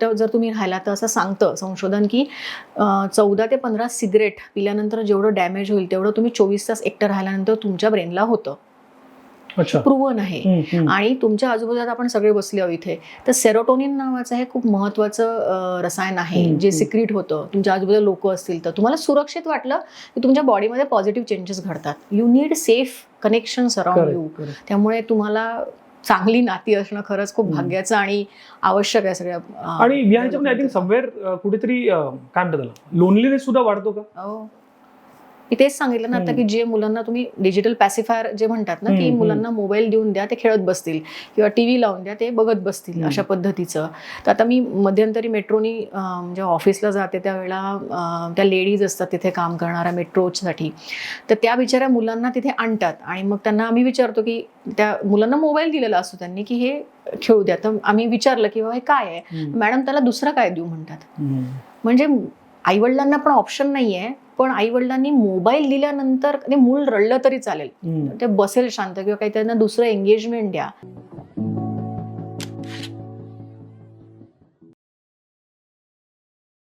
तर जर तुम्ही राहिला तर असं सांगतं संशोधन की 14 ते 15 सिगरेट पिल्यानंतर जेवढं डॅमेज होईल तेवढं तुम्ही 24 तास एकटं राहिल्यानंतर तुमच्या ब्रेनला होतं. प्रूव्हन आहे. आणि तुमच्या आजूबाजूला आपण सगळे बसले आहोत इथे, तर सेरोटोनिन नावाचं हे खूप महत्वाचं रसायन आहे जे सिक्रीट होतं. तुमच्या आजूबाजूला लोक असतील तर तुम्हाला सुरक्षित वाटलं की तुमच्या बॉडीमध्ये पॉझिटिव्ह चेंजेस घडतात. You need safe connections around you. त्यामुळे तुम्हाला चांगली नाती असणं खरंच खूप भाग्याचं आणि आवश्यक आहे सगळ्या. आणि ह्याच्यामध्ये आय थिंक समवेअर कुठेतरी काय म्हणतात त्याला, लोनलीनेस सुद्धा वाढतो का? मी तेच सांगितलं ना आता की जे मुलांना तुम्ही डिजिटल पॅसिफायर जे म्हणतात ना की मुलांना मोबाईल देऊन द्या ते खेळत बसतील किंवा टीव्ही लावून द्या ते बघत बसतील अशा पद्धतीचं. तर आता मी मध्यंतरी मेट्रोनी म्हणजे ऑफिसला जाते त्यावेळेला त्या लेडीज असतात तिथे काम करणाऱ्या मेट्रोसाठी, तर त्या बिचाऱ्या मुलांना तिथे आणतात आणि मग त्यांना आम्ही विचारतो की त्या मुलांना मोबाईल दिलेला असतो त्यांनी की हे खेळू द्या. तर आम्ही विचारलं की हे काय आहे, मॅडम त्याला दुसरं काय देऊ म्हणतात. म्हणजे आईवडिलांना पण ऑप्शन नाहीये, पण आईवडिलांनी मोबाईल दिल्यानंतर मूल रडलं तरी चालेल, ते बसेल शांत किंवा काही त्यांना दुसरं एंगेजमेंट द्या.